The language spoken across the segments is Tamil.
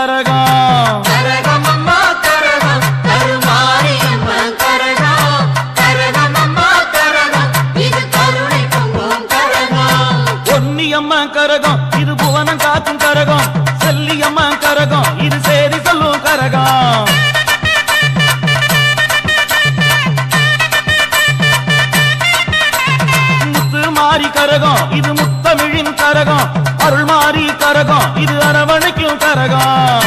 கரகம் கரகமம்மா கரகம் கருமாரியம்மன் கரகம் கரகமம்மா கரகம் இது கருணை பொங்கும் கரகம் பொன்னியம்மன் கரகம் இது புவனம் காக்கும் கரகம் செல்லியம்மன் கரகம் இது சேரி சொல்லும் கரகம் முத்து மாறி கரகம் இது முத்தமிழின் கரகம் அருள் மாறி கரகம் இது அரவணைக்கும் கரகம்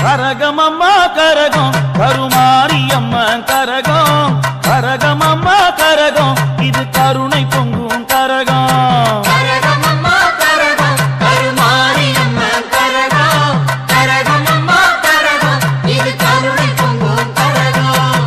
கரகமம்மா கரகம் கருமாரியம்மன் கரகம் கரகமம்மா கரகம் இது கருணை பொங்கும் கரகம் கரகமம்மா கரகம் கருமாரியம்மன் கரகம் கரகமம்மா கரகம் இது கருணை பொங்கும் கரகம்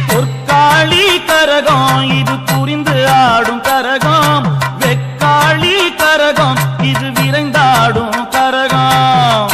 பொற்காளி கரகம் இது புரிந்து ஆடும் கரகம் வெக்காளி கரகம் இது விரைந்தாடும் கரகம்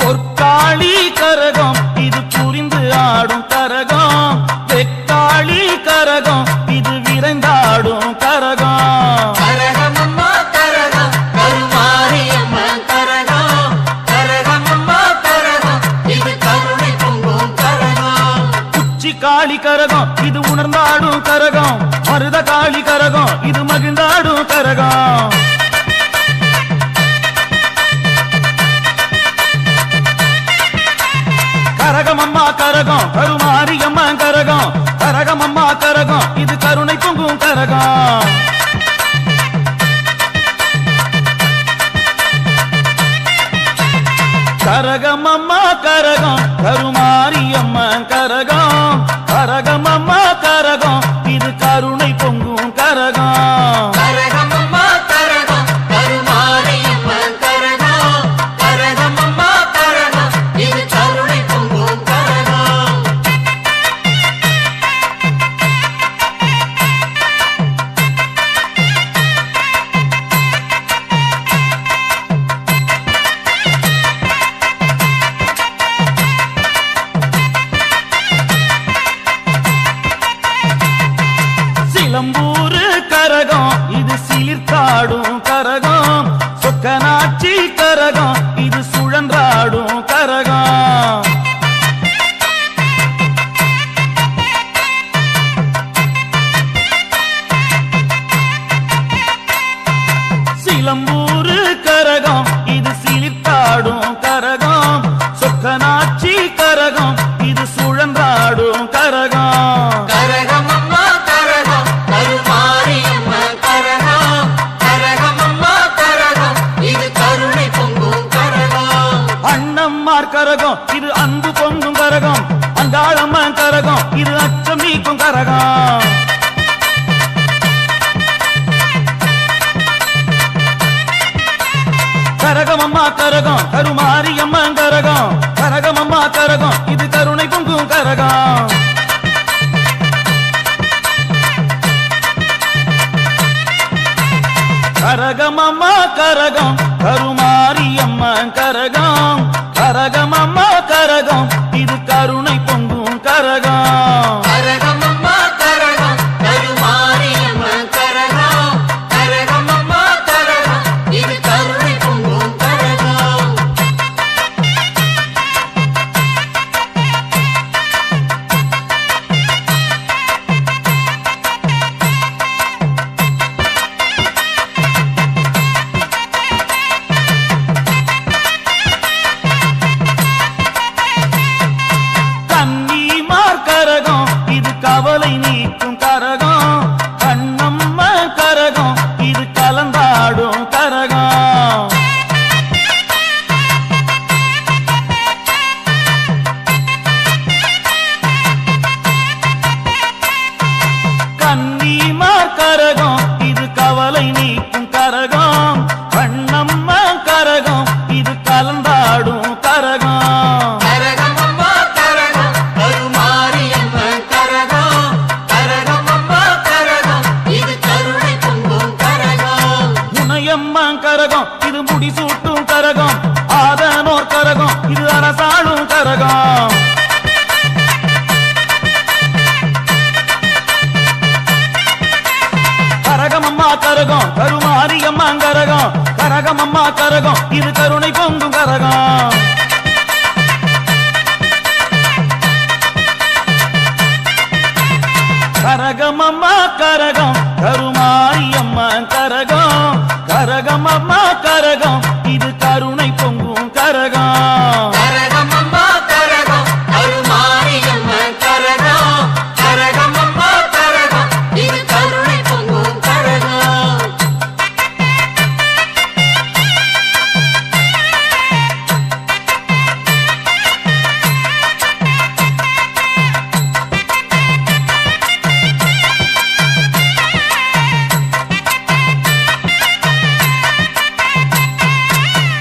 பொற்காளி கரகம் இது புரிந்து ஆடும் கரகம் வெக்காளி கரகம் இது விரைந்தாடும் கரகம் கரகமம்மா கரகம் கருமாரியம்மன் கரகம் கரகமம்மா கரகம் இது கருணை பொங்கும் கரகம் உச்சி காளி கரகம் இது உணர்ந்தாடும் கரகம் மருத காளி கரகம் இது மகிழ்ந்தாடும் கரகம் கரகமம்மா கரகம் கருமாரியம்மன் கரகம் கரகமம்மா கரகம் இது கருணை பொங்கும் கரகம் கரகமம்மா கரகம் கருமாரியம்மன் கரகம் கரகமம்மா கரகம் இது கருணை பொங்கும் கரகம் கரகமம்மா கரகம் கருமாரியம்மன் கரகம் கரகமம்மா கரகம் இது கருணை பொங்கும் கரகம் சிலம்பூரு கரகம் இது சீர்த்தாடும் கரகம் சொக்கனாட்சி கரகம் இது சுழன்றாடும் கரகம் சிலம்பூரு கரகம் இது சீர்த்தாடும் கரகம் சொக்கனாட்சி கரகம் இது சுழன்றாடும் கரகம் கரகமம்மா கரகம் கருமாரியம்மன் கரகம் கரகமம்மா கரகம் இது கருணை பொங்கும் கரகம் அண்ணம்மார் கரகம் இது அன்பு பொங்கும் கரகம் அங்காளம்மன் கரகம் இது அச்சம் நீக்கும் கரகம் கரகமம்மா கரகம் கருமாரியம்மன் கரகம் கரகமம்மா கரகம் இது கருணை பொங்கும் கரகம் கரகமம்மா கரகம் கருமாரியம்மன் கரகம் கரகமம்மா கரகம் இது கருணை பொங்கும் கரகம் கரகமம்மா கரகம் கருமாரியம்மன் கரகம் கரகமம்மா கரகம் இது கருணை பொங்கும் கரகம் கரகம் இது கலந்தாடும் கரகம் கரகம் அம்மா கரகம் கருமாரியம்மன் கரகம் கரகம் அம்மா கரகம் இது கருணை பொங்கும் கரகம் முனையம்மன் கரகம் இது முடிசூட்டும் கரகம் ஆதனோர் கரகம் இது அரசாளும் கரகம் கரகமம்மா கரகம் கருமாரியம்மன் கரகம் கரகமம்மா கரகம் இது கருணை பொங்கும் கரகம் கரகமம்மா கரகம் கருமாரியம்மன் கரகம் கரகமம்மா கரகம் இது கருணை பொங்கும் கரகம் கரகம் அம்மா கரகம் கருமாரியம்மன் கரகம் கரகம் அம்மா கரகம் இது கருணை பொங்கும் கரகம்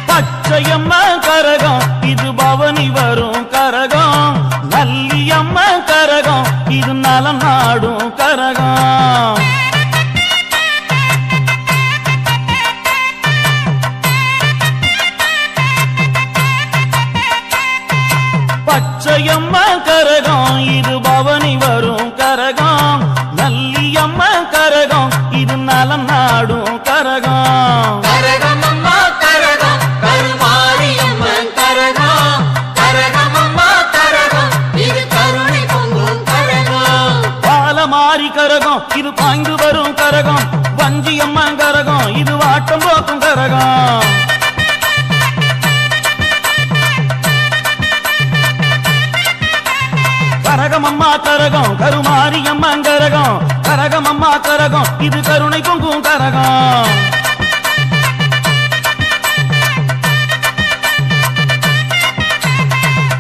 பச்சையம்மன் கரகம் இது பவனி வரும் கரகம் நல்லியம்மன் கரகம் இது நலம் நாடும் கரகம் பச்சையம்மன் கரகம் இது பவனி வரும் கரகம் நல்லியம்மன் கரகம் இது நலம் நாடும் கரகம் கரகம் அம்மா கரகம் கருமாரியம்மன் கரகம் கரகம் அம்மா கரகம் இது கருணை பொங்கும் கரகம் பாலமாரி கரகம் இது பாய்ந்து வரும் கரகம் வஞ்சியம்மன் கரகம் இது வாட்டம் போக்கும் கரகம் கரகமம்மா கரகம் கருமாரியம்மன் கரகம் கரகமம்மா கரகம் இது கருணை பொங்கும் கரகம்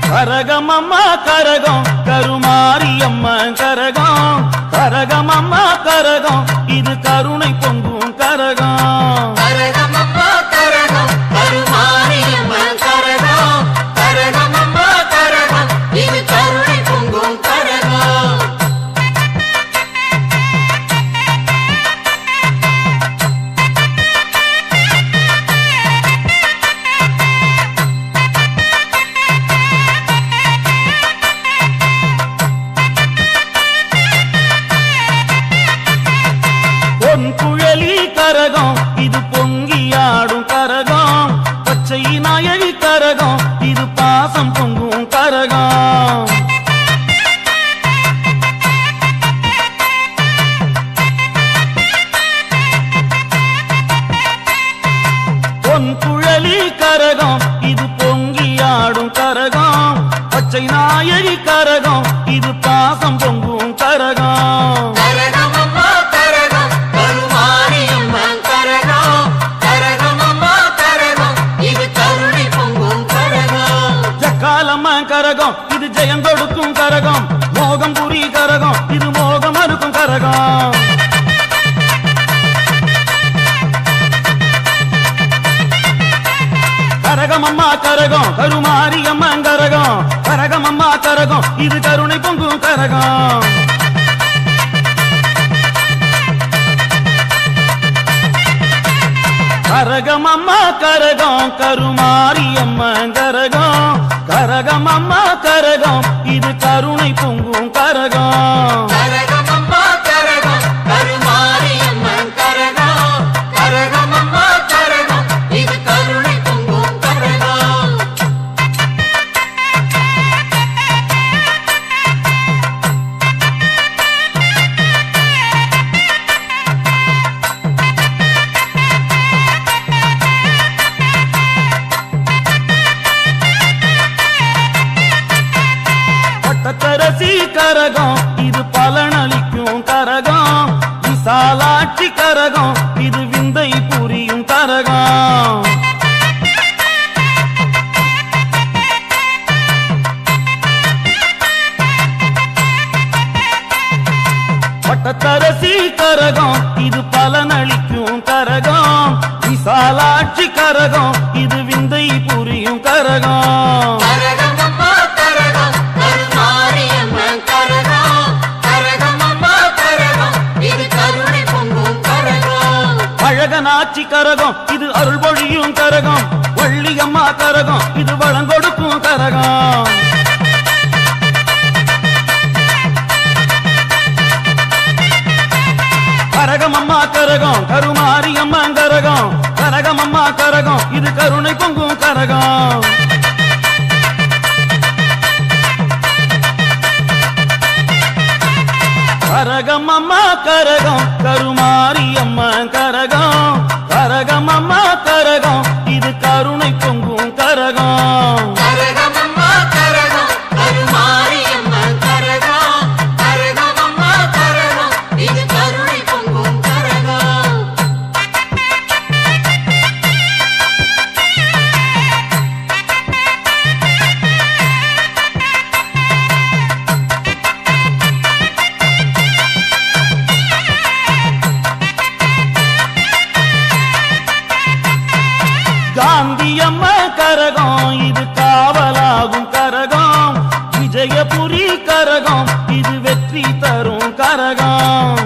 கரகமம்மா கரகம் கருமாரியம்மன் கரகம் கரகமம்மா கரகம் இது கருணை பொங்கும் கரகம் கரகம் அம்மா கரகம் கருமாரியம்மன் கரகம் கரகம் அம்மா கரகம் இது கருணை பொங்கும் கரகம் பொன் குழலி கரகம் இது பொங்கியாடும் கரகம் பச்சை நாயகி கரகம் இது பாசம் பொங்கும் கரகம் பொன் குழலி கரகம் இது பொங்கியாடும் கரகம் பச்சை நாயகி கரகம் இது பாசம் பொங்கும் கரகம் கரகம் அம்மா கரகம் கருமாரியம்மன் கரகம் கரகம் அம்மா கரகம் இது கருணை பொங்கும் கரகம் ஜக்காலம்மன் கரகம் இது ஜெயம் கொடுக்கும் கரகம் மோகம் புரி கரகம் இது மோகம் அறுக்கும் கரகம் கரகமம்மா கரகம் கருமாரியம்மன் கரகம் கரகமம்மா கரகம் இது கருணை பொங்கும் கரகம் கரகமம்மா கரகம் கருமாரியம்மன் கரகம் கரகமம்மா கரகம் இது கருணை பொங்கும் கரகம் கரகம் அம்மா கரகம் கருமாரியம்மன் கரகம் கரகம் அம்மா கரகம் இது கருணை பொங்கும் கரகம் பட்டத்தரசி கரகம் இது பலனளிக்கும் கரகம் விசாலாட்சி கரகம் இது விந்தை புரியும் கரகம் பட்டத்தரசி கரகம் இது பலனளிக்கும் கரகம் விசாலாட்சி கரகம் இது கரகம் கரகமம்மா கரகம் கருமாரியம்மன் கரகம் கரகமம்மா கரகம் இது கருணை பொங்கும் கரகம் அழகனாச்சி கரகம் இது அருள் பொழியும் கரகம் வள்ளியம்மா கரகம் இது வளங்கொடுக்கும் கரகம் கரகமம்மா கரகம் கருமாரியம்மன் கரகம் கரகமம்மா கரகம் இது கருணை பொங்கும் கரகம் கரகமம்மா கரகம் கருமாரியம்மன் கரகம் கரகமம்மா கரகம் இது கருணை பொங்கும் கரகம் கரகமம்மா கரகம் கருமாரியம்மன் கரகம் கரகமம்மா கரகம் இது கருணை பொங்கும் கரகம் காந்தியம்மா கரகம் இது காவலாகும் கரகம் விஜயபுரி கரகம் இது வெற்றி தரும் கரகம்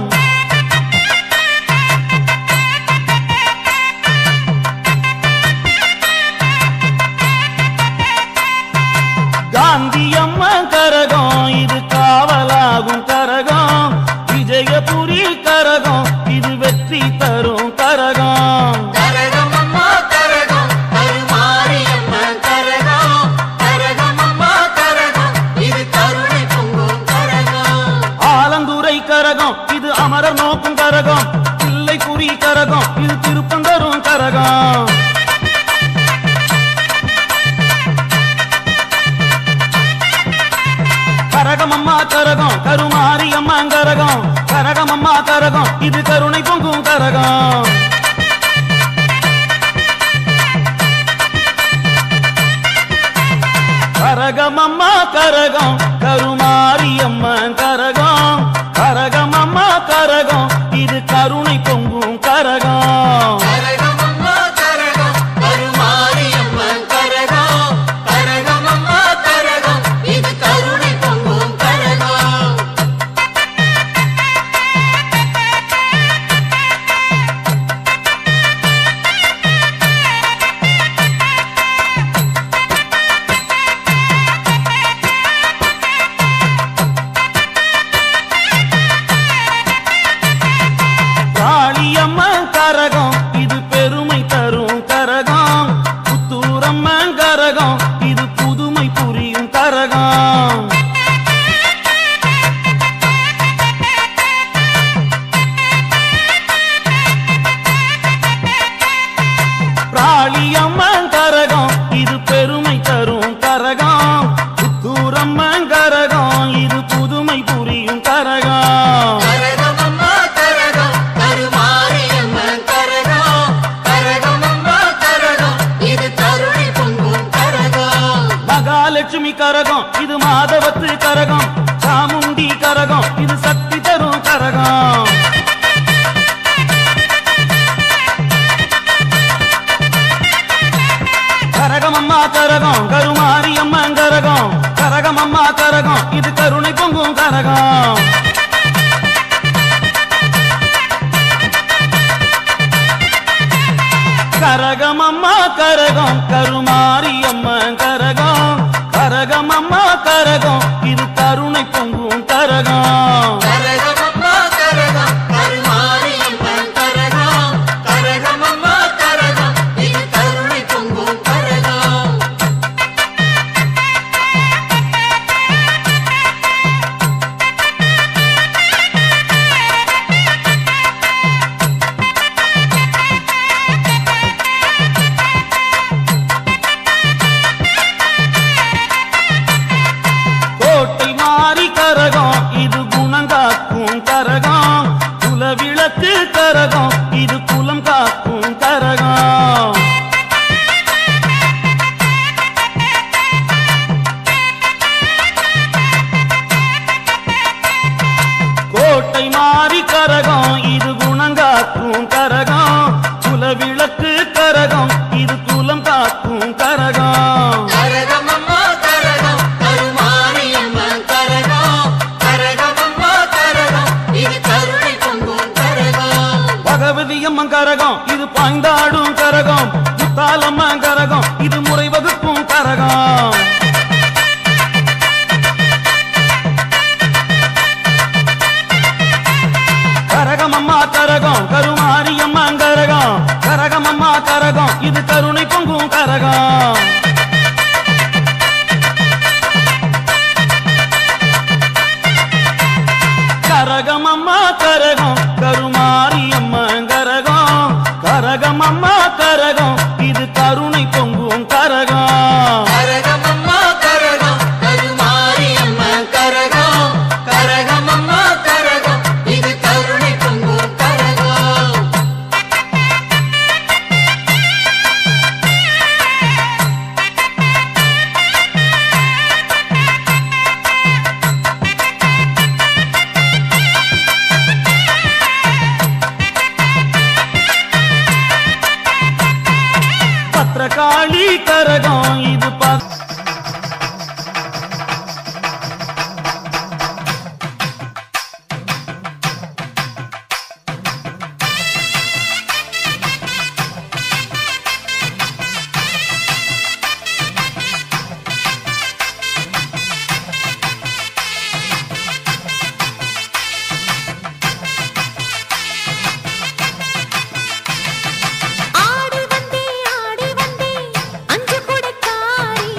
காந்தியம்மா கரகம் இது காவலாகும் கரகம் விஜயபுரி கரகம் இது வெற்றி தரும் கரகம் கரகமம்மா கரகம் கருமாரியம்மன் கரகம் கரகமம்மா கரகம் இது கருணை பொங்கும் கரகம் ஆலந்துரை கரகம் இது அமரர் நோக்கும் கரகம் பிள்ளைக்குறி கரகம் இது திருப்பந்தரும் கரகம் கரகமம்மா கரகம் கருமாரியம்மன் கரகம் கரகமம்மா கரகம் இது கருணை பொங்கும் கரகம் கரகமம்மா கரகம் கருமாரியம்மன் கரகம் கரகமம்மா கரகம் இது கருணை பொங்கும் கரகம் கரகமம்மா கரகம் கருமாரியம்மன் கரகம் கரகமம்மா கரகம் இது கருணை பொங்கும் கரகம் காளியம்மன் கரகம் இது பெருமை தரும் கரகம் புத்தூரம்மன் கரகம் இது புதுமை புரியும் கரகம் பிராளியம்மன் கரகம் இது பெருமை தரும் கரகம் புத்தூரம்மன் கரகம் இது புதுமை புரியும் கரகம் கரகமம்மா கரகம் கருமாரியம்மன் கரகம் கரகமம்மா கரகம் இது கருணை பொங்கும் கரகம் மகாலட்சுமி கரகம் இது மாதவத்து கரகம் சாமுண்டி கரகம் இது சக்தி தரும் கரகம் கரகமம்மா கரகம் கருமாரியம்மன் கரகம் கரகமம்மா கரகம் இது கருணை பொங்கும் கரகம் கரகமம்மா கரகம் கருமாரியம்மன் கரகம் கரகமம்மா கரகம் இது கருணை பொங்கும் கரகம் கரகமம்மா கரகம் கருமாரியம்மன் கரகம் கரகமம்மா கரகம் இது கருணை பொங்கும் கரகம் கோட்டை மாறி கரகம் இது குணங்காக்கும் கரகம் குலவிளக்கு கரகம் இது குலம் காக்கும் கரகம் கோட்டை மாறி கரகம் இது குணங்காக்கும் கரகம் குலவிளக்கு கரகம் இது குலம் காக்கும் கரகம் கரகம் கரகமம்மா கரகம் கருமாரியம்மா கரகம் கரகமம்மா கரகம் இது கருணை பொங்கும் கரகம் கரகமம்மா கரகம் கருமாரியம்மா கரகம் கரகமம்மா கரகம் இது கருணை பொங்கும் கரகம் கரகமம்மா கரகம் கருமாரியம்மா கரகம் கரகமம்மா கரகம் இது கருணை பொங்கும் கரகம் பத்ரகாளி கரகம் இது ஆடி வந்தே அஞ்சு குடைக்காரி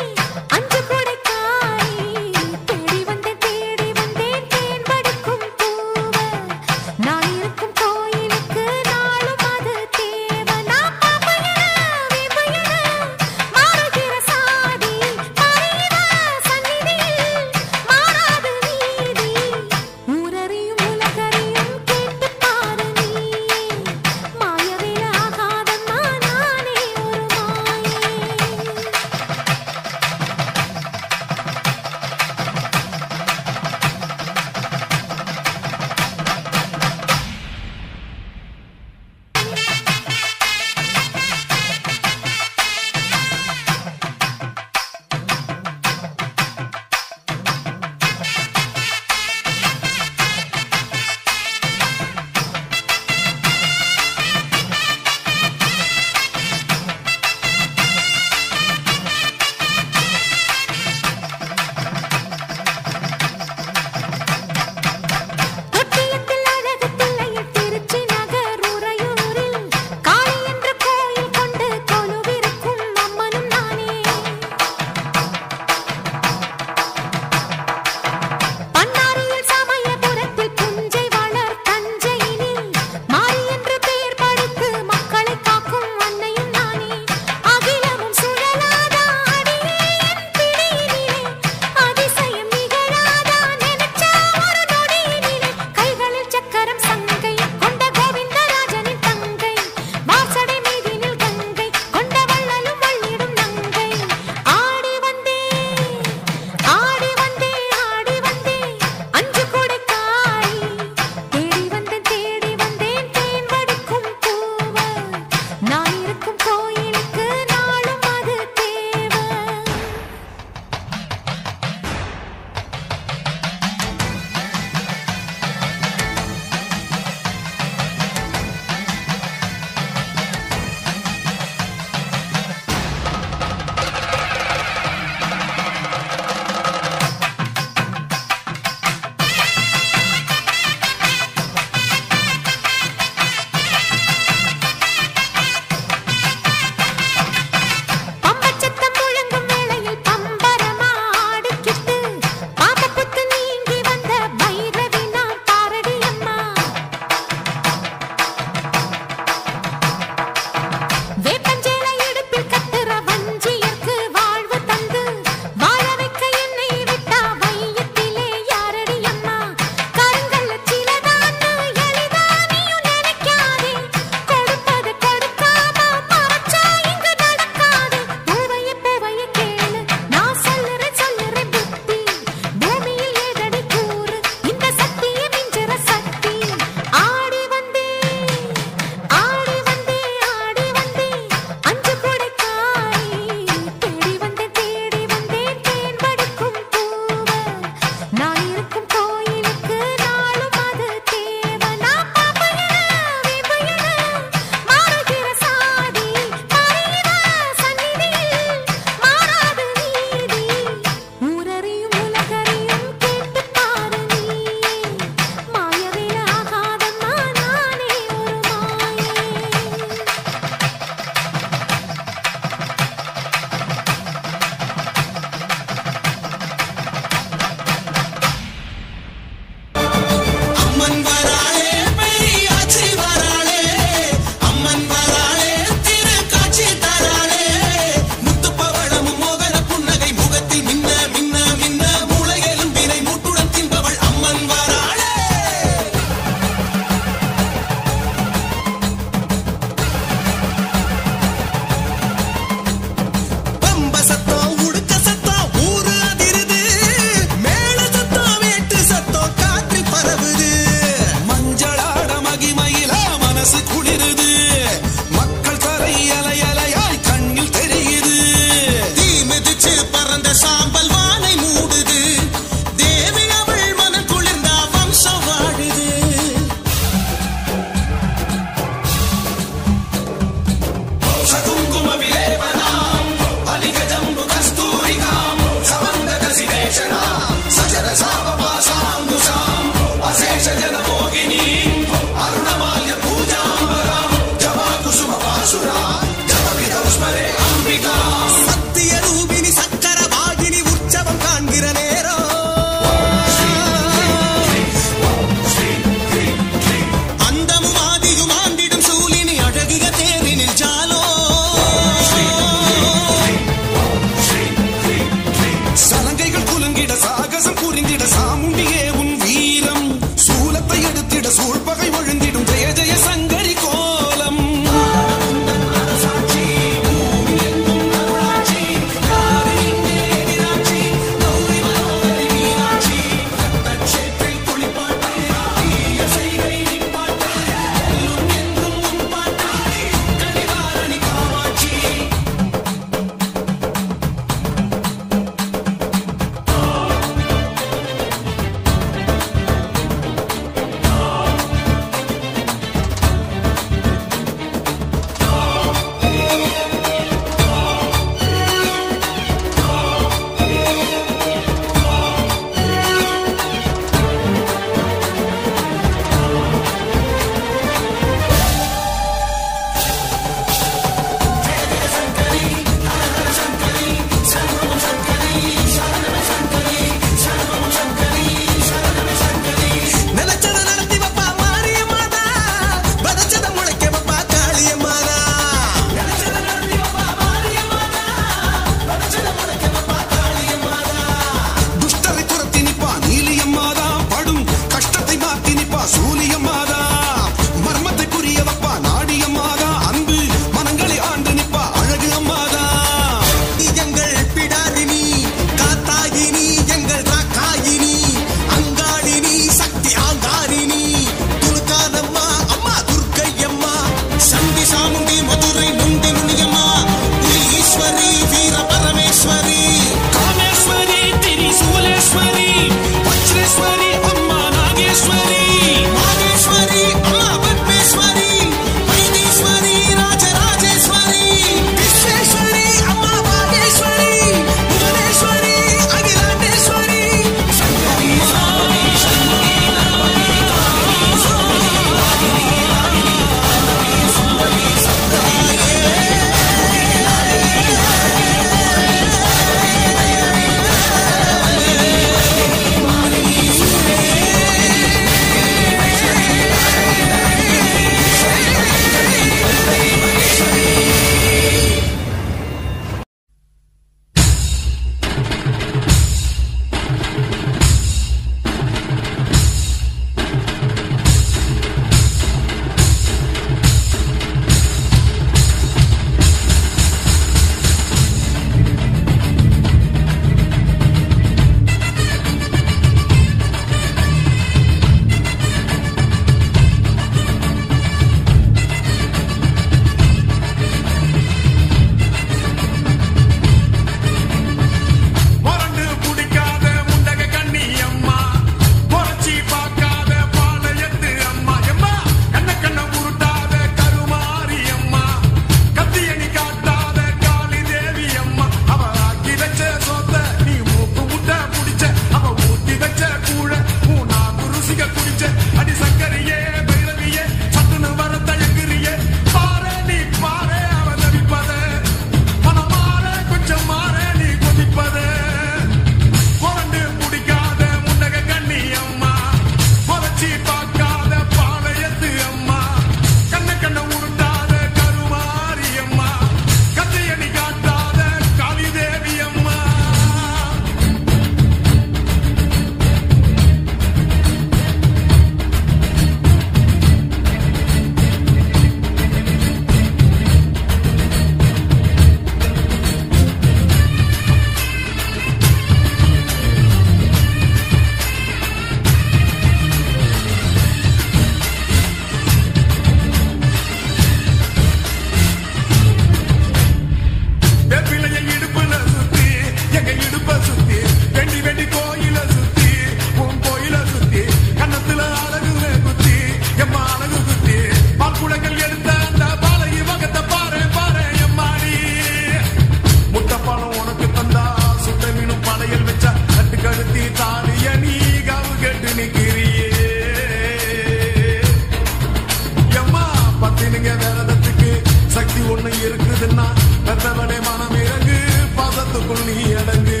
சக்தி ஒண்ணு இருக்குதுன்னா பெற்றவனே மனம் இறங்கு பாசத்துக்குள் நீ அடங்கு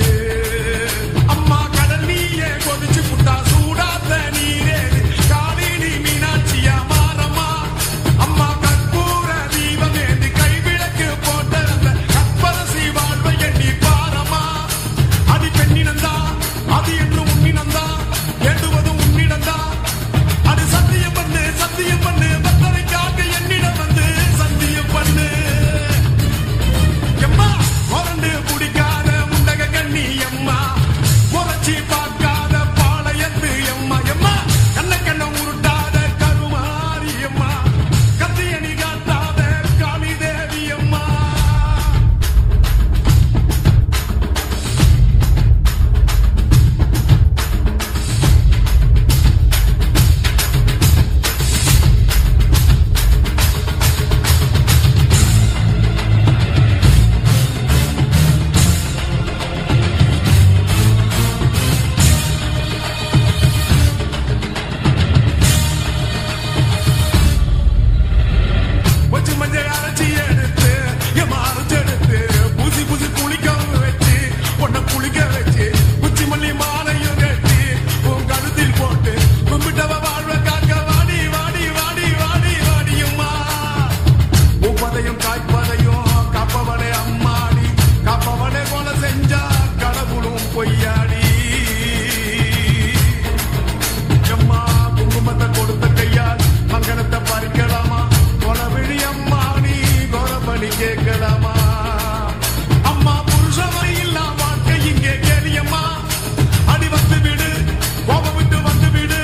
அம்மா கடல் நீயே கொதிச்சு புட்டா சூடாத்த நீரே காலினி மீனாட்சியா மாறம்மா அம்மா கற்பூர தீபம் ஏந்தி கைவிளக்கு போட்ட அந்த கற்பரசி வாழ்வை எண்ணி பாரம்மா அடி பெண்ணினந்தா அது என்று உன்னினந்தா ஏண்டுவது உன்னிடந்தா அது சத்தியம் பண்ணு பத்தரைக்காக என்னிடம் வந்து சத்தியம் பண்ணு எம்மா கொரண்டு குடிக்காத முண்டக கண்ணி எம்மா முறைச்சி பார்க்காத பாளையத்து எம்மா எம்மா கண்ண உருட்டாத கருமாரி எம்மா கத்தியணி காட்டாத காளி தேவி அம்மா வச்சு மஞ்சள் அரைச்சி எடுத்து எம்மா அரைச்செடுத்து பூசி குளிக்க வச்சு உன்னை குளிக்க வச்சு உச்சி மல்லி மாலையும் கட்டி உன் கழுத்தில் போட்டு கும்பிட்டவ வாழ்வ காக்க வாடி வாடி வாடி வாடி வாடியும்மா உப்பதையும் காய்ப்பதையும் காப்பவனே அம்மாடி காப்பவனே கொலை செஞ்சா கடவுளும் பொய்யாடி எம்மா குங்குமத்தை கொடுத்த கையால் மங்கனத்தை பறிக்கலாமா கொலவிழி அம்மா நீ கொலபலி கேட்கலாமா அம்மா புருஷவை இல்லா வாழ்க்கை இங்கே கேளியம்மா அடி வந்து விடு கோபம் விட்டு வந்து விடு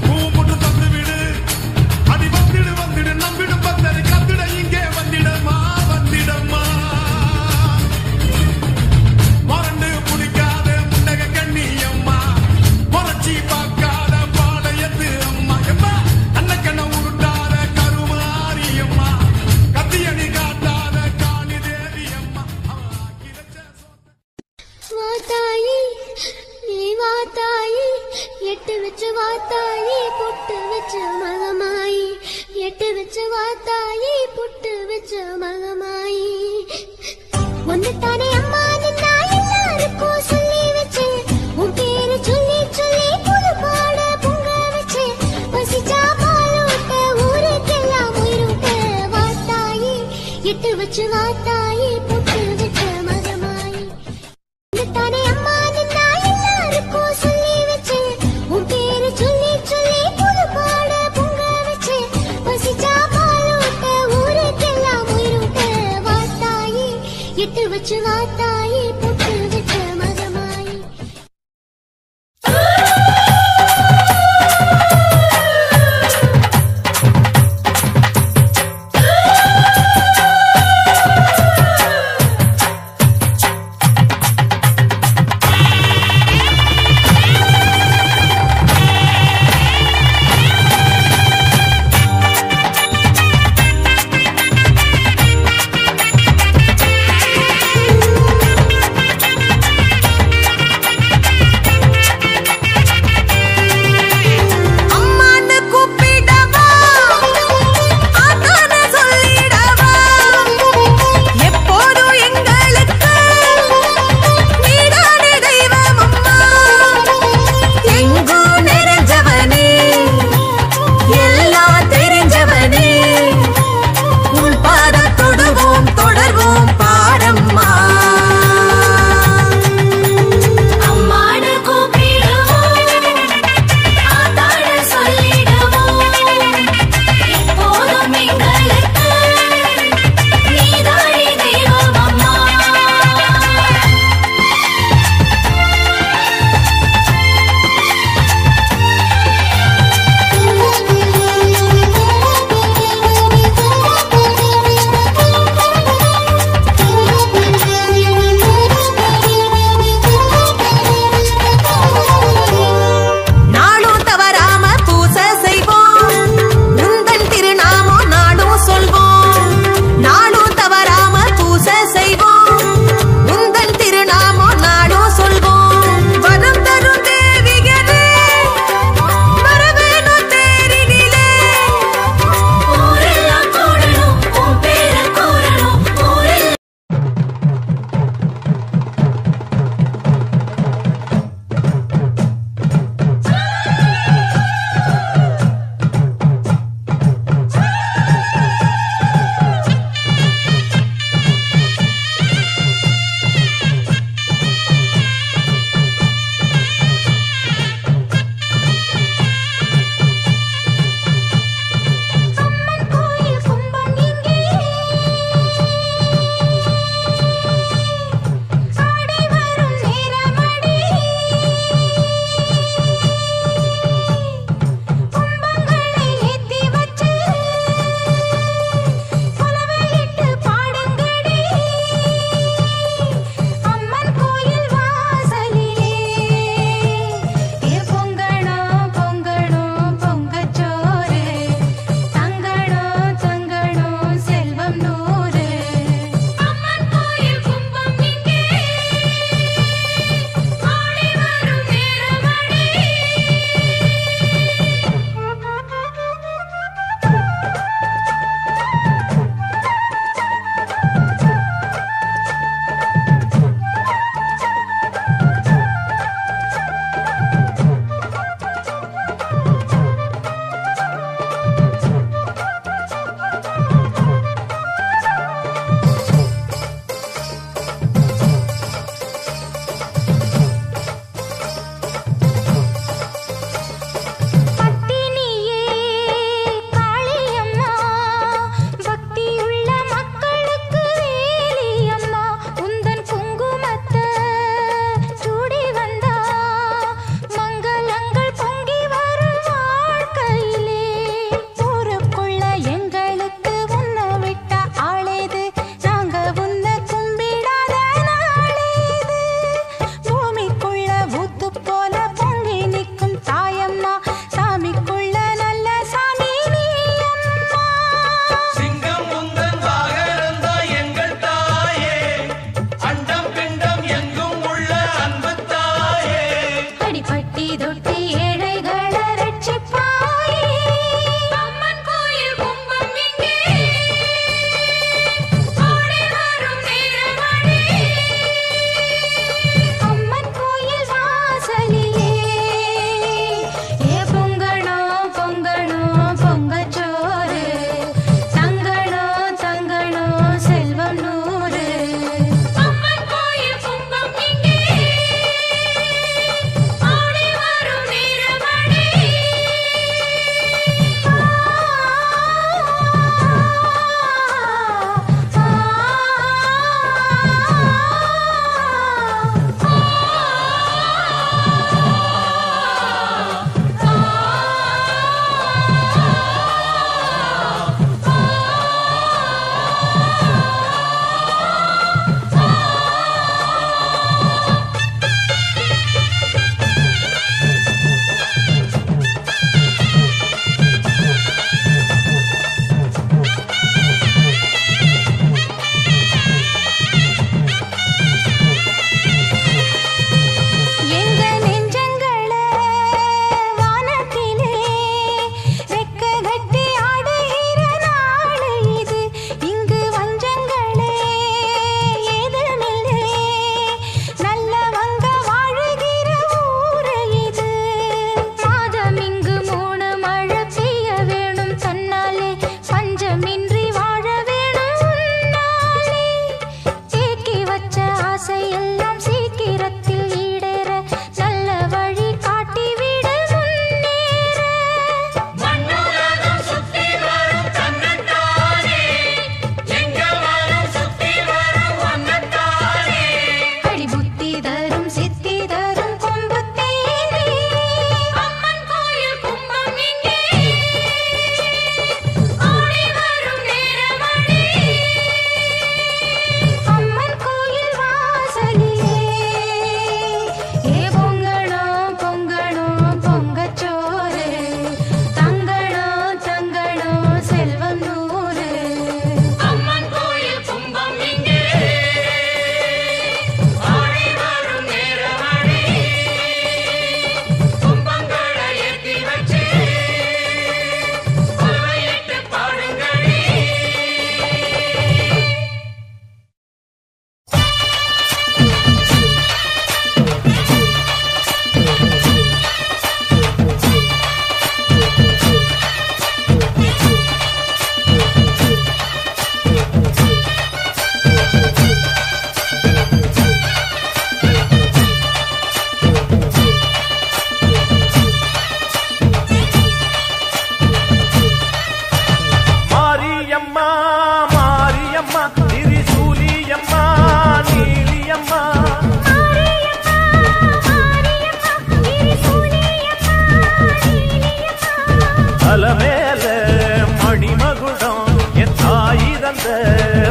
பூ போட்டு தந்து விடு அடி வந்துடு நம்பிடும் பந்தரை கத்திட இங்கே வந்திடம்மா மறந்து பிடிக்காத முண்டக கண்ணி அம்மா முறைச்சி பார்க்காத பாளையத்து அம்மா எம்மா அன்னக்கண்ண உருட்டாத கருமாரி அம்மா கத்தியணி காட்டாத காளி தேவி அம்மா வாத்தாயி நீ வாத்தாயி எட்டு வச்சு வாத்தாயி புட்டு வச்ச மகமாயி எட்டு வச்சு வாத்தாயி புட்டு வச்ச மகமாயி ஒன்னுத்தானே அம்மா நின்னா எல்லாருக்கும் சொல்லி வச்சு உன் பேரு சொல்லி சொல்லி புது பாட பொங்க வச்சு பசிச்சா பாலூட்ட ஊருக்கெல்லாம் உயிரூட்ட வாத்தாயி எட்டு வச்சு வாத்தாயி புட்டு வச்ச மகமாயி தானே அம்மா நின்னா எல்லாருக்கும் சொல்லி வச்சு உன் பேரு சொல்லி சொல்லி புது பாட பொங்க வச்சு பசிச்சா பாலூட்ட ஊருக்கெல்லாம் உயிரூட்ட வாத்தாயி எட்டு வச்சு வாத்தாயி புட்டு வச்ச மகமாயி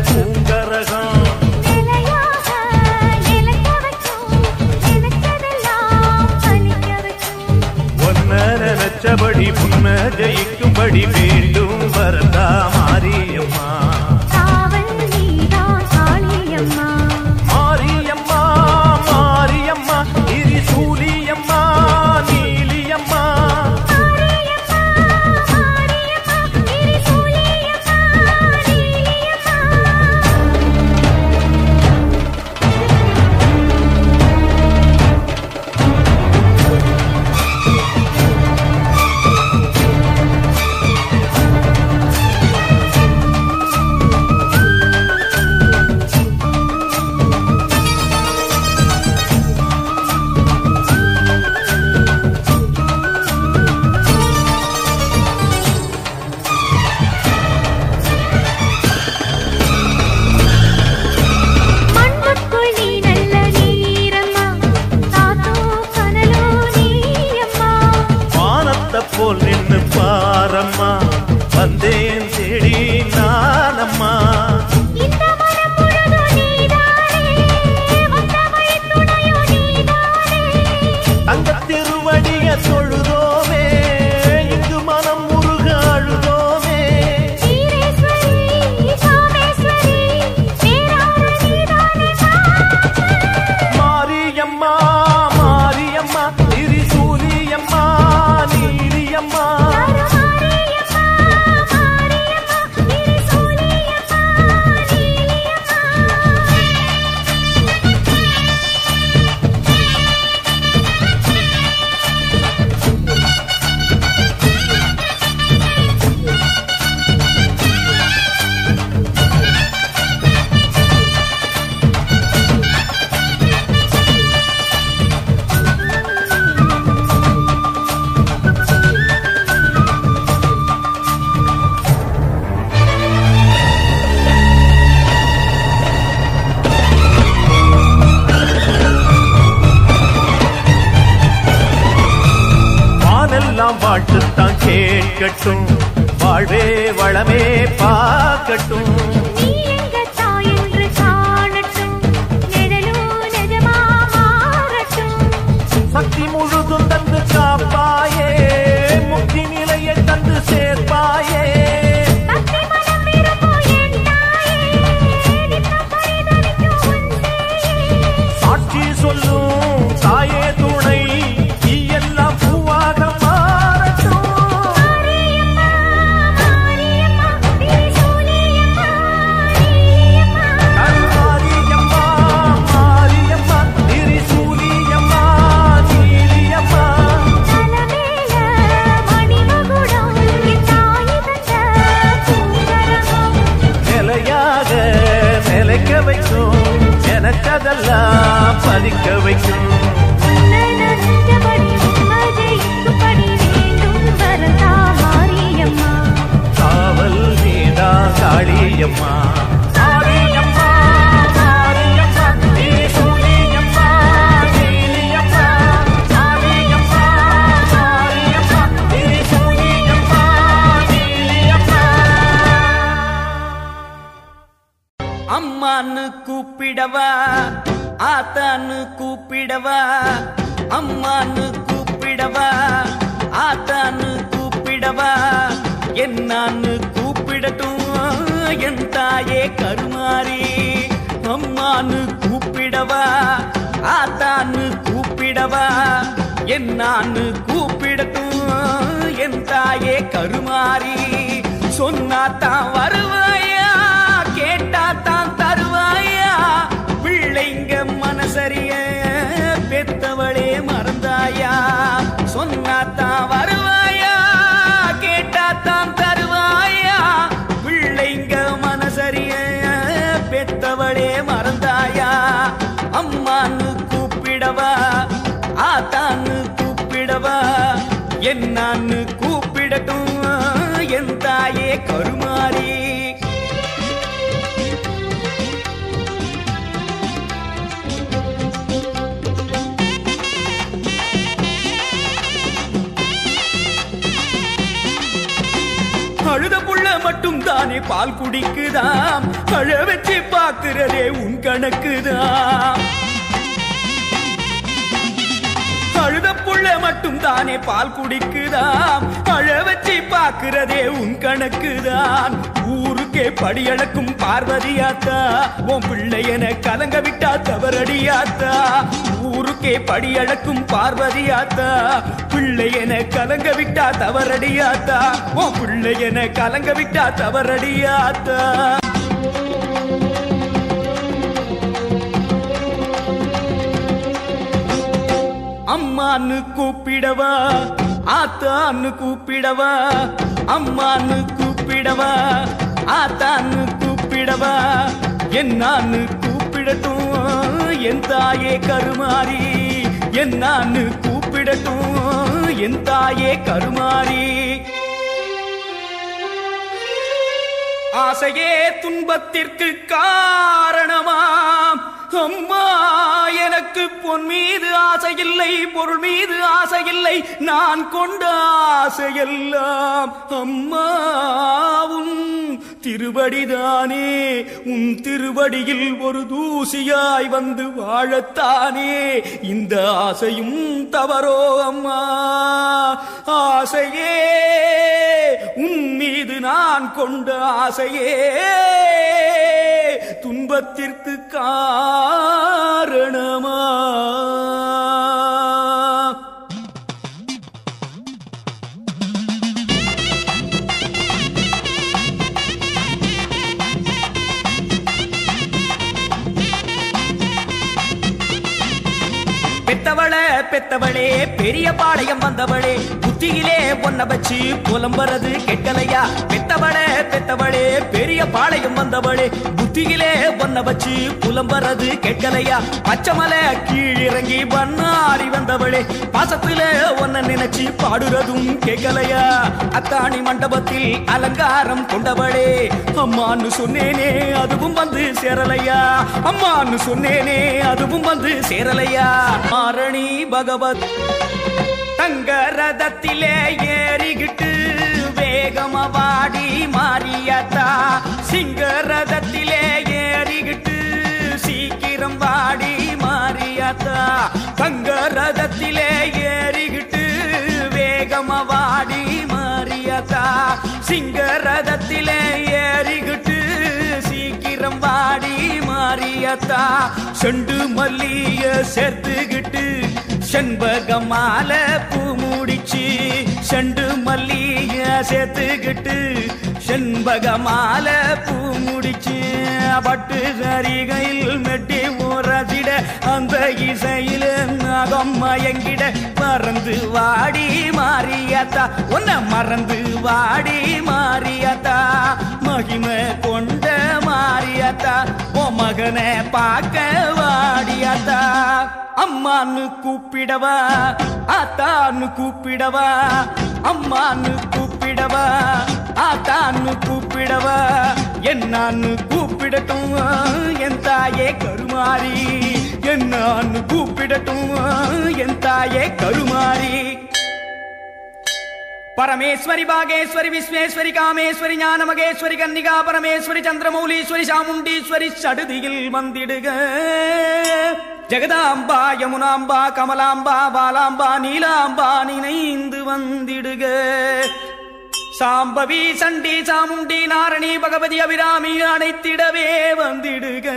பூங்கரகம் நினைச்சபடி புன்ன ஜெயிக்கும்படி வேண்டும் வரதா மாரியம்மா மாரியம்மா மாரியம்மா திரிசூலியம்மா நீலியம்மா போல் நின்னு பாரம்மா வந்தேன் தேடி நானம்மா தங்க திருவடிய தொழுதோமே இங்கு மனம் முருக அழுதோமே மாரியம்மா மாரியம்மா திரிசூலியம்மா நீலியம்மா வாழ்த்துத்தான் கேட்கட்டும் வாழ்வே வளமே பார்க்கட்டும் சக்தி முழுதும் தந்து காப்பாயே முக்தி நிலையை தந்து சேர்ப்பாயே சாட்சி சொல்லும் தாயே துணை எல்லாம் பூவாக நிலைக்க வைக்கும் எனக்கதெல்லாம் பதிக்க வைக்கும் காவல் நீதா காளியம்மா மாரியம்மா மாரியம்மா திரிசூலியம்மா நீலியம்மா மாரியம்மா மாரியம்மா திரிசூலியம்மா நீலியம்மா அம்மான்னு கூப்பிடவா ஆத்தான்னு கூப்பிடவா அம்மான்னு கூப்பிடவா ஆத்தான்னு கூப்பிடவா என்னான்னு கூப்பிடட்டும் என் தாயே கருமாரி அம்மான்னு கூப்பிடவா ஆத்தான்னு கூப்பிடவா என்னான்னு கூப்பிடட்டும் என் தாயே கருமாரி சொன்னாத்தான் வருவாயா கேட்டாத்தான் தருவாயா பிள்ளைங்க மனசரிய பெத்தவளே மறந்தாயா சொன்னாத்தான் வருவாயா கேட்டாத்தான் தருவாயா பிள்ளைங்க மனசரிய பெத்தவளே மறந்தாயா அம்மான்னு கூப்பிடவா ஆத்தான்னு கூப்பிடவா என்னான்னு கூப்பிடட்டும் என் தாயே கருமாரி அழுத புள்ள மட்டும் தானே பால் குடிக்குதாம் அழ வச்சு பாக்குறதே உன் கணக்குதான் அழுத புள்ள மட்டும் தானே பால் குடிக்குதாம் அழ வச்சு பாக்குறதே உன் கணக்குதான் ஊருக்கே படியளக்கும் பார்வதியாத்தா உன் பிள்ளை என கலங்க விட்டா தவறடியாத்தா ஊருக்கே படியளக்கும் பார்வதியாத்தா பிள்ளை என கலங்க விட்டா தவறடியாத்தா உன் பிள்ளை என கலங்க விட்டா தவறடியாத்தா அம்மான்னு கூப்பிடவா ஆத்தான்னு கூப்பிடவா அம்மான்னு கூப்பிடவா ஆத்தான்னு கூப்பிடவா என்னான்னு கூப்பிடட்டும் என் தாயே கருமாரி என்னான்னு கூப்பிடட்டும் என் தாயே கருமாரி ஆசையே துன்பத்திற்கு காரணமாம் அம்மா எனக்கு பொன் மீது ஆசையில்லை பொருள் மீது ஆசையில்லை நான் கொண்ட ஆசையெல்லாம் அம்மா உன் திருவடிதானே உன் திருவடியில் ஒரு தூசியாய் வந்து வாழத்தானே இந்த ஆசையும் தவறோ அம்மா ஆசையே உன் மீது நான் கொண்ட ஆசையே துன்பத்திற்கு காரணமா பெத்தவளே பெரிய பாளையம் வந்தவளே புத்தியிலே பொன்ன வச்சு புலம்புறது கெட்டலையா பெத்தவளே பெரிய பாளையம் வந்தவளே புத்தியிலே பொன்ன வச்சு புலம்புறது கெட்டலையா பச்சைமலை கீழிறங்கி பண்ணாரி வந்தவளே பாசத்துல ஒன்ன நினைச்சு பாடுறதும் கேட்கலையா அத்தாணி மண்டபத்தில் அலங்காரம் கொண்டவளே அம்மான்னு சொன்னேனே அதுவும் வந்து சேரலையா அம்மான்னு சொன்னேனே அதுவும் வந்து சேரலையா மாரணி பகவத் தங்க ரதத்திலே ஏறிக்கிட்டு வேகமா வாடி மாறியாத்தா சிங்க ரதத்திலே ஏறிக்கிட்டு சீக்கிரம் வாடி மாறியாத்தா தங்க ரதத்திலே ஏறிக்கிட்டு வேகமா வாடி மாறியாத்தா சிங்க ரதத்திலே ஏறிக்கிட்டு சீக்கிரம் வாடி மாறியாத்தா செண்டு மல்லிய சேர்த்துக்கிட்டு செண்பகமால பூ முடிச்சு செண்டு மல்லிய சேர்த்துக்கிட்டு செண்பகமால பூ முடிச்சு பட்டு சரிகையில் மெட்டி ஊறசிட அந்த இசையில நகம் மயங்கிட மறந்து வாடி மாறியாத்தா உன்னை மறந்து வாடி மாறியாத்தா மகிமை கொண்ட மாறியாத்தா ஓ மகனை பார்க்க வாடியாத்தா அம்மான்னு கூப்பிடவா ஆத்தான்னு கூப்பிடவா அம்மான்னு கூப்பிடவா ஆத்தான்னு கூப்பிடவா என்னான்னு கூப்பிடட்டும் என் தாயே கருமாரி என்னான்னு கூப்பிடட்டும் என் தாயே கருமாரி பரமேஸ்வரி பாகேஸ்வரி விஸ்வேஸ்வரி காமேஸ்வரி ஞானமகேஸ்வரி கன்னிகா பரமேஸ்வரி சந்திரமௌலீஸ்வரி சாமுண்டீஸ்வரி சடுதியில் வந்திடுக ஜெகதாம்பா யமுனாம்பா கமலாம்பா பாலாம்பா நீலாம்பா நினைந்து வந்திடுக சாம்பவி சண்டி சாமுண்டி நாரணி பகவதி அபிராமி அனைத்திடவே வந்திடுக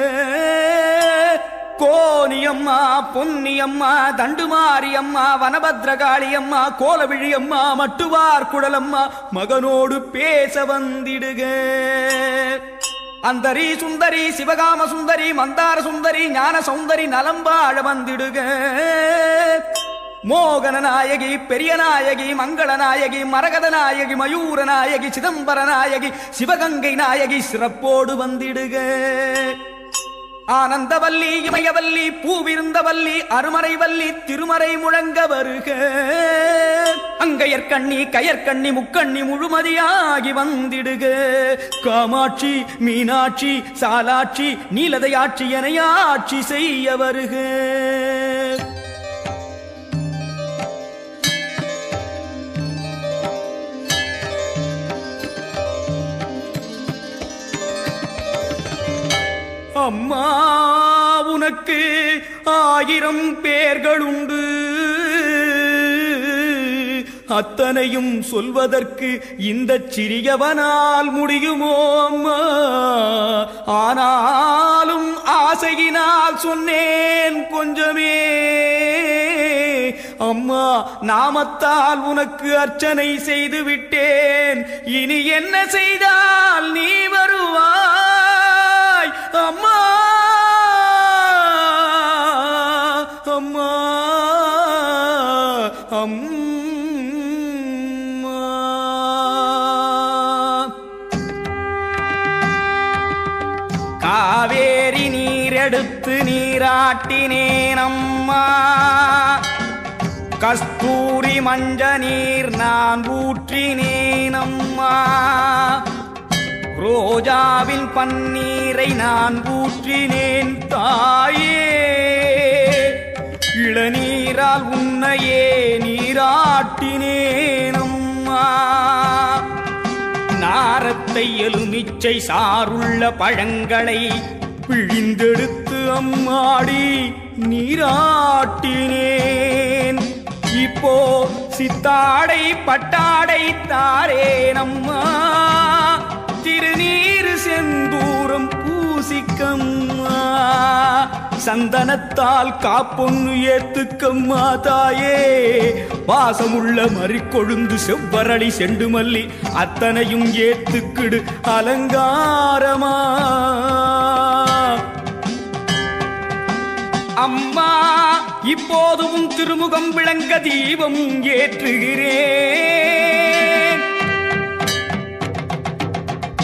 கோனியம்மா பொன்னியம்மா தண்டுமாரியம்மா வனபத்ரகாளியம்மா கோலவிழியம்மா மட்டுவார் குடலம்மா மகனோடு பேச வந்திடுக அந்தரி சுந்தரி சிவகாம சுந்தரி மந்தார சுந்தரி ஞான சௌந்தரி நலம்பாழ வந்திடுக மோகன நாயகி பெரிய நாயகி மங்கள நாயகி மரகத நாயகி மயூர நாயகி சிதம்பர நாயகி சிவகங்கை நாயகி சிறப்போடு வந்திடுக ஆனந்தவல்லி இமயவல்லி பூவிருந்தவல்லி அருமறைவல்லி திருமறை முழங்க வருக அங்கையற்கண்ணி கயற்கண்ணி முக்கண்ணி முழுமதியாகி வந்திடுக காமாட்சி மீனாட்சி சாலாட்சி நீலதையாட்சி எனையாட்சி செய்ய வருக அம்மா உனக்கு 1000 பேர்களுண்டு, அத்தனையும் சொல்வதற்கு இந்த சிறியவனால் முடியுமோ அம்மா? ஆனாலும் ஆசையினால் சொன்னேன் கொஞ்சமே. அம்மா நாமத்தால் உனக்கு அர்ச்சனை செய்து விட்டேன், இனி என்ன செய்தால் நீ வருவாய் அம்மா? அம்மா அம்மா காவேரி நீரெடுத்து நீராட்டினேன் அம்மா, கஸ்தூரி மஞ்ச நீர் நான் ஊற்றினேன் அம்மா, ரோஜாவின் பன்னீரை நான் ஊற்றினேன் தாயே, இளநீரால் உன்னையே நீராட்டினேன் அம்மா, நாரத்தை எலுமிச்சை சாருள்ள பழங்களை பிழிந்தெடுத்து அம்மாடி நீராட்டினேன். இப்போ சித்தாடை பட்டாடை தாரேன் அம்மா, திருநீரு செந்தூரம் பூசிக்கம்மா, சந்தனத்தால் காப்பொன்னு ஏத்துக்கம்மா தாயே, வாசமுள்ள மறிக்கொழுந்து செவ்வரளி செண்டுமல்லி அத்தனையும் ஏத்துக்கிடு அலங்காரமா. அம்மா இப்போதும் திருமுகம் விளங்க தீபம் ஏற்றுகிறேன்,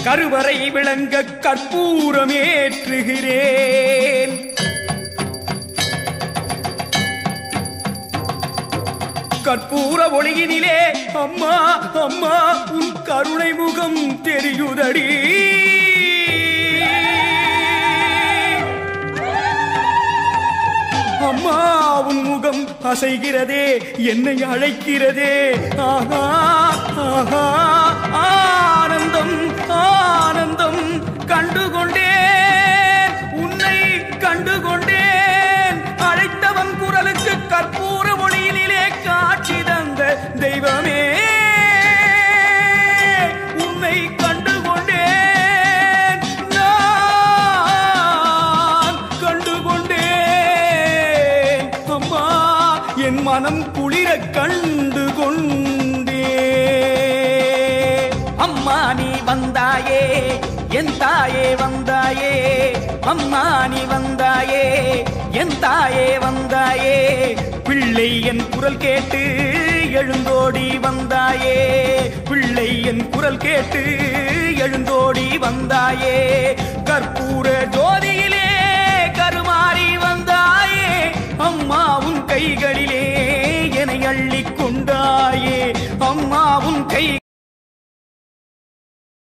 கருவறை விளங்க கற்பூரம் ஏற்றுகிறேன், கற்பூர ஒளியினிலே அம்மா அம்மா உன் கருணை முகம் தெரியுதடி. அம்மா உன் முகம் அசைகிறதே, என்னை அழைக்கிறதே, ஆஹா ஆஹா ஆனந்தம் ஆனந்தம், கண்டுகொண்டேன் உன்னை கண்டுகொண்டேன், அழைத்தவன் குரலுக்கு கற்பூர மொழியிலே காட்சி தந்த தெய்வமே, உன்னை கண்டுகொண்டேன் நான் கண்டுகொண்டேன் அம்மா, என் மனம் குளிர கண்டு கொண்டே. அம்மா நீ வந்தாயே என் தாயே வந்தாயே, அம்மா நீ வந்தாயே என் தாயே வந்தாயே, பிள்ளை என் குரல் கேட்டு எழுந்தோடி வந்தாயே, பிள்ளை என் குரல் கேட்டு எழுந்தோடி வந்தாயே, கற்பூர ஜோதியிலே கருமாறி வந்தாயே, அம்மா உன் கைகளிலே என்னை அள்ளிக் கொண்டாயே, அம்மா உன் கை